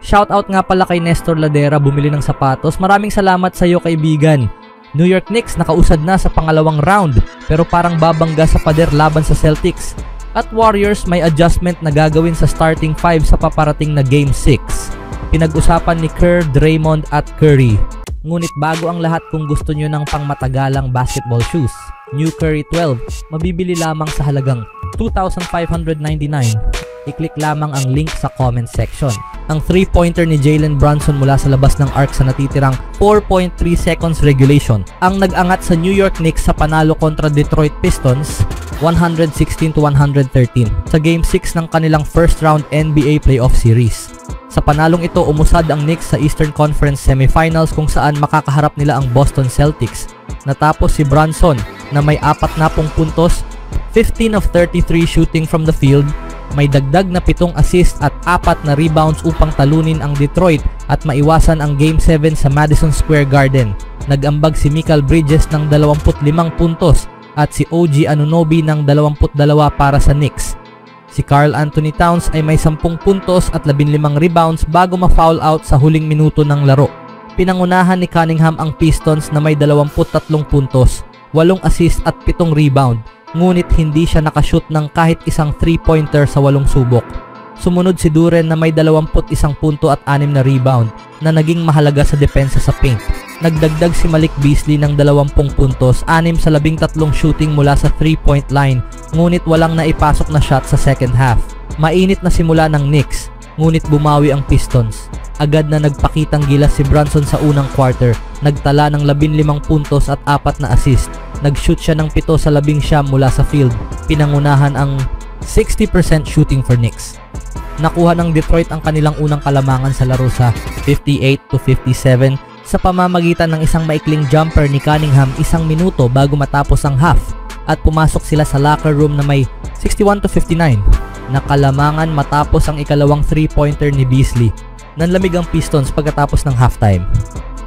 Shoutout nga pala kay Nestor Ladera, bumili ng sapatos. Maraming salamat sa iyo, kaibigan. New York Knicks nakausad na sa pangalawang round pero parang babangga sa pader laban sa Celtics. At Warriors may adjustment na gagawin sa starting 5 sa paparating na Game 6. Pinag-usapan ni Kerr, Draymond at Curry. Ngunit bago ang lahat, kung gusto nyo ng pangmatagalang basketball shoes, New Curry 12, mabibili lamang sa halagang $2,599. I-click lamang ang link sa comment section. Ang 3-pointer ni Jalen Brunson mula sa labas ng arc sa natitirang 4.3 seconds regulation ang nag-angat sa New York Knicks sa panalo kontra Detroit Pistons 116-113 sa Game 6 ng kanilang first round NBA playoff series. Sa panalong ito, umusad ang Knicks sa Eastern Conference Semifinals kung saan makakaharap nila ang Boston Celtics. Natapos si Brunson na may 40 puntos, 15 of 33 shooting from the field, may dagdag na 7 assist at 4 na rebounds upang talunin ang Detroit at maiwasan ang Game 7 sa Madison Square Garden. Nag-ambag si Mikal Bridges ng 25 puntos at si OG Anunoby ng 22 para sa Knicks. Si Karl Anthony Towns ay may 10 puntos at 15 rebounds bago ma-foul out sa huling minuto ng laro. Pinangunahan ni Cunningham ang Pistons na may 23 puntos, 8 assist at 7 rebound. Ngunit hindi siya nakashoot ng kahit isang 3-pointer sa 8 subok. Sumunod si Duren na may 21 punto at 6 na rebound na naging mahalaga sa depensa sa paint. Nagdagdag si Malik Beasley ng 20 puntos, 6 sa 13 shooting mula sa 3-point line, ngunit walang naipasok na shot sa second half. Mainit na simula ng Knicks, ngunit bumawi ang Pistons. Agad na nagpakitang gilas si Brunson sa unang quarter, nagtala ng 15 puntos at 4 na assist. Nag-shoot siya ng 7 sa 11 mula sa field, pinangunahan ang 60% shooting for Knicks. Nakuha ng Detroit ang kanilang unang kalamangan sa laro sa 58-57 sa pamamagitan ng isang maikling jumper ni Cunningham 1 minuto bago matapos ang half at pumasok sila sa locker room na may 61-59 na kalamangan matapos ang ikalawang 3-pointer ni Beasley. Nanlamig ang Pistons pagkatapos ng halftime.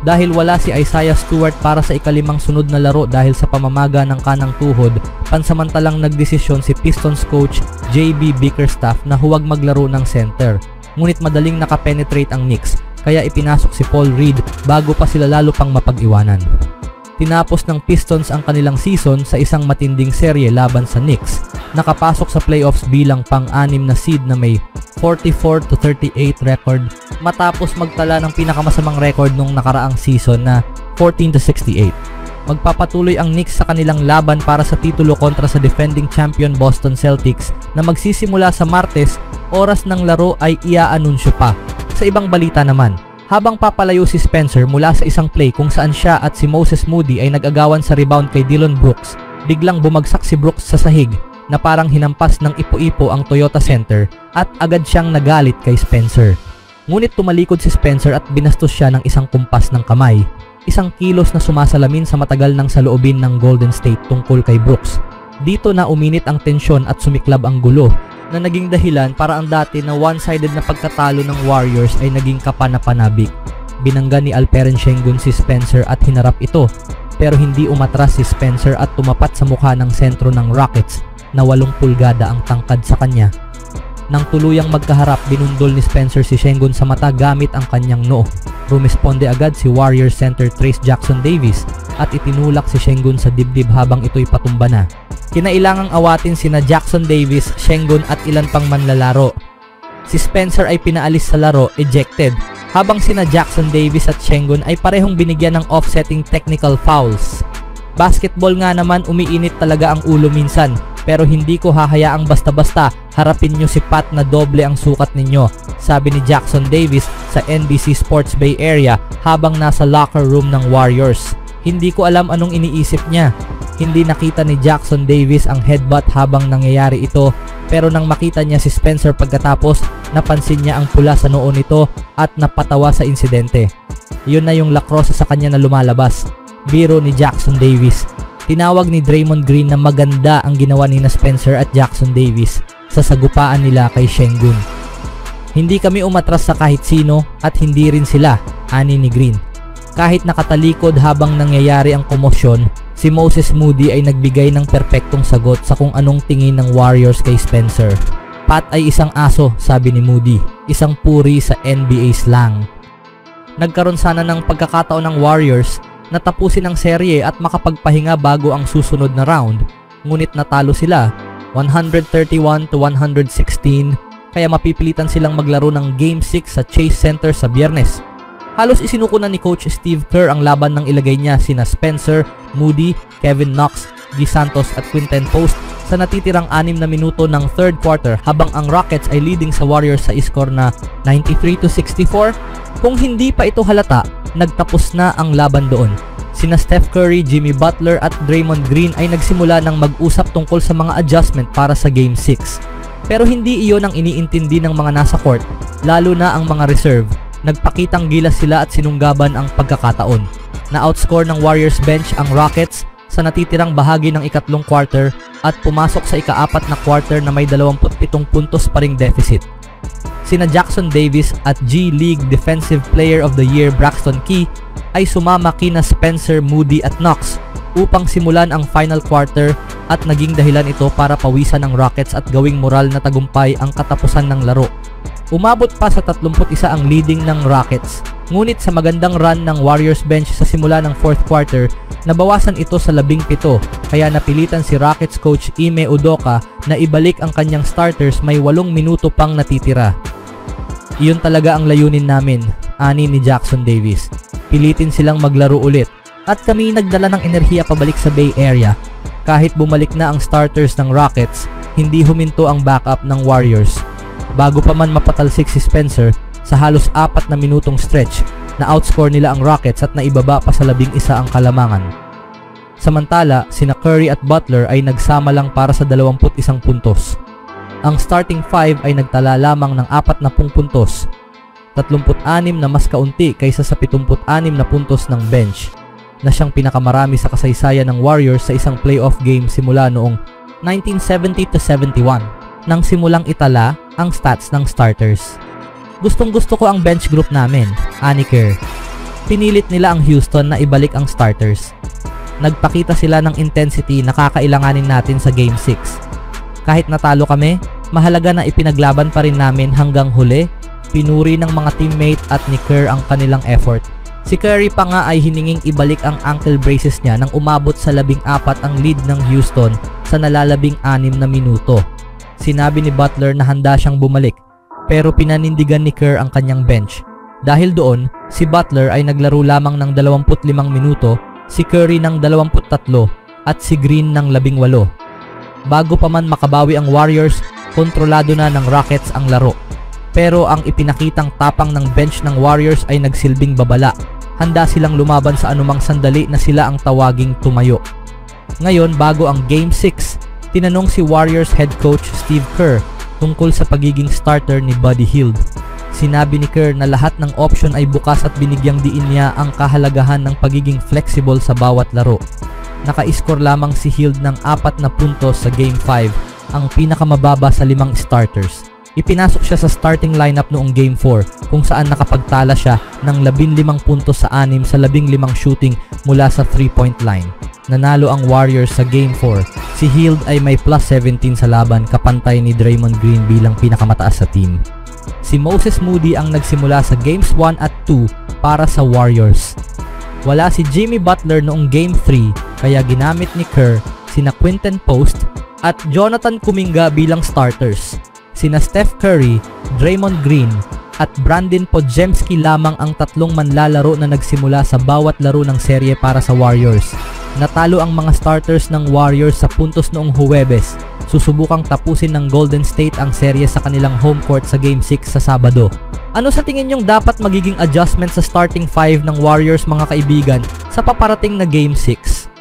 Dahil wala si Isaiah Stewart para sa ikalimang sunod na laro dahil sa pamamaga ng kanang tuhod, pansamantalang nagdesisyon si Pistons coach JB Bickerstaff na huwag maglaro ng center. Ngunit madaling nakapenetrate ang Knicks, kaya ipinasok si Paul Reed bago pa sila lalo pang mapag-iwanan. Tinapos ng Pistons ang kanilang season sa isang matinding serye laban sa Knicks. Nakapasok sa playoffs bilang pang-6 na seed na may 44-38 record matapos magtala ng pinakamasamang record nung nakaraang season na 14-68. Magpapatuloy ang Knicks sa kanilang laban para sa titulo kontra sa defending champion Boston Celtics na magsisimula sa Martes, oras ng laro ay iaanunsyo pa. Sa ibang balita naman, habang papalayo si Spencer mula sa isang play kung saan siya at si Moses Moody ay nag-agawan sa rebound kay Dillon Brooks, biglang bumagsak si Brooks sa sahig na parang hinampas ng ipo-ipo ang Toyota Center at agad siyang nagalit kay Spencer. Ngunit tumalikod si Spencer at binastos siya ng isang kumpas ng kamay, isang kilos na sumasalamin sa matagal ng saloobin ng Golden State tungkol kay Brooks. Dito na uminit ang tensyon at sumiklab ang gulo na naging dahilan para ang dati na one-sided na pagkatalo ng Warriors ay naging kapanapanabik. Binangga ni Alperen Sengun si Spencer at hinarap ito, pero hindi umatras si Spencer at tumapat sa mukha ng sentro ng Rockets na 8 pulgada ang tangkad sa kanya. Nang tuluyang magkaharap, binundol ni Spencer si Sengun sa mata gamit ang kanyang noo. Rumesponde agad si Warriors center Trayce Jackson-Davis at itinulak si Sengun sa dibdib habang ito'y patumba na. Kinailangang awatin sina Jackson-Davis, Sengun at ilan pang manlalaro. Si Spencer ay pinaalis sa laro, ejected, habang sina Jackson-Davis at Sengun ay parehong binigyan ng offsetting technical fouls. Basketball nga naman, umiinit talaga ang ulo minsan, pero hindi ko hahayaang basta-basta harapin nyo si Pat na doble ang sukat ninyo, sabi ni Jackson-Davis sa NBC Sports Bay Area habang nasa locker room ng Warriors. Hindi ko alam anong iniisip niya. Hindi nakita ni Jackson-Davis ang headbutt habang nangyayari ito, pero nang makita niya si Spencer pagkatapos, napansin niya ang pula sa noo nito at napatawa sa insidente. Yun na yung lacrosse sa kanya na lumalabas. Biro ni Jackson-Davis. Tinawag ni Draymond Green na maganda ang ginawa ni Spencer at Jackson-Davis sa sagupaan nila kay Sengun. Hindi kami umatras sa kahit sino at hindi rin sila, ani ni Green. Kahit nakatalikod habang nangyayari ang komosyon, si Moses Moody ay nagbigay ng perpektong sagot sa kung anong tingin ng Warriors kay Spencer. Pat ay isang aso, sabi ni Moody, isang puri sa NBA slang. Nagkaroon sana ng pagkakataon ng Warriors na tapusin ang serye at makapagpahinga bago ang susunod na round, ngunit natalo sila 131-116, kaya mapipilitan silang maglaro ng Game 6 sa Chase Center sa Biyernes. Halos isinuko na ni Coach Steve Kerr ang laban nang ilagay niya sina Spencer, Moody, Kevin Knox, G. Santos at Quinten Post sa natitirang 6 na minuto ng third quarter habang ang Rockets ay leading sa Warriors sa score na 93-64. Kung hindi pa ito halata, nagtapos na ang laban doon. Sina Steph Curry, Jimmy Butler at Draymond Green ay nagsimula ng mag-usap tungkol sa mga adjustment para sa Game 6. Pero hindi iyon ang iniintindi ng mga nasa court, lalo na ang mga reserve. Nagpakitang gilas sila at sinunggaban ang pagkakataon. Na-outscore ng Warriors bench ang Rockets sa natitirang bahagi ng ikatlong quarter at pumasok sa ika-4 na quarter na may 27 puntos pa ring deficit. Sina Jackson Davis at G League Defensive Player of the Year Braxton Key ay sumama kina Spencer, Moody at Knox upang simulan ang final quarter at naging dahilan ito para pawisan ng Rockets at gawing moral na tagumpay ang katapusan ng laro. Umabot pa sa 31 ang leading ng Rockets, ngunit sa magandang run ng Warriors bench sa simula ng fourth quarter, nabawasan ito sa 17, kaya napilitan si Rockets coach Ime Udoka na ibalik ang kanyang starters may 8 minuto pang natitira. Iyon talaga ang layunin namin, ani ni Jackson Davis. Pilitin silang maglaro ulit at kami nagdala ng enerhiya pabalik sa Bay Area. Kahit bumalik na ang starters ng Rockets, hindi huminto ang backup ng Warriors. Bago pa man mapatalsik si Spencer sa halos 4 na minutong stretch, na outscore nila ang Rockets at naibaba pa sa 11 ang kalamangan. Samantala, sina Curry at Butler ay nagsama lang para sa 21 puntos. Ang starting 5 ay nagtala lamang ng 40 puntos, 36 na mas kaunti kaysa sa 76 na puntos ng bench, na siyang pinakamarami sa kasaysayan ng Warriors sa isang playoff game simula noong 1970-71, nang simulang itala ang stats ng starters. Gustong-gusto ko ang bench group namin, ani Kerr. Pinilit nila ang Houston na ibalik ang starters. Nagpakita sila ng intensity na kakailanganin natin sa Game 6. Kahit natalo kami, mahalaga na ipinaglaban pa rin namin hanggang huli. Pinuri ng mga teammate at ni Kerr ang kanilang effort. Si Curry pa nga ay hininging ibalik ang ankle braces niya nang umabot sa 14 ang lead ng Houston sa nalalabing 6 na minuto. Sinabi ni Butler na handa siyang bumalik, pero pinanindigan ni Kerr ang kanyang bench. Dahil doon, si Butler ay naglaro lamang ng 25 minuto, si Curry ng 23 at si Green ng 18. Bago pa man makabawi ang Warriors, kontrolado na ng Rockets ang laro. Pero ang ipinakitang tapang ng bench ng Warriors ay nagsilbing babala. Handa silang lumaban sa anumang sandali na sila ang tawaging tumayo. Ngayon, bago ang Game 6, tinanong si Warriors head coach Steve Kerr tungkol sa pagiging starter ni Buddy Hield. Sinabi ni Kerr na lahat ng option ay bukas at binigyang diin niya ang kahalagahan ng pagiging flexible sa bawat laro. Naka-score lamang si Hield ng 4 na puntos sa Game 5, ang pinakamababa sa 5 starters. Ipinasok siya sa starting lineup noong Game 4 kung saan nakapagtala siya ng 15 puntos sa 6 sa 15 shooting mula sa 3-point line. Nanalo ang Warriors sa Game 4. Si Hield ay may plus 17 sa laban, kapantay ni Draymond Green bilang pinakamataas sa team. Si Moses Moody ang nagsimula sa Games 1 at 2 para sa Warriors. Wala si Jimmy Butler noong Game 3 kaya ginamit ni Kerr sina Quinten Post at Jonathan Kuminga bilang starters. Sina Steph Curry, Draymond Green at Brandon Podziemski lamang ang 3 manlalaro na nagsimula sa bawat laro ng serye para sa Warriors. Natalo ang mga starters ng Warriors sa puntos noong Huwebes. Susubukang tapusin ng Golden State ang serye sa kanilang home court sa Game 6 sa Sabado. Ano sa tingin nyong dapat magiging adjustment sa starting 5 ng Warriors, mga kaibigan, sa paparating na Game 6?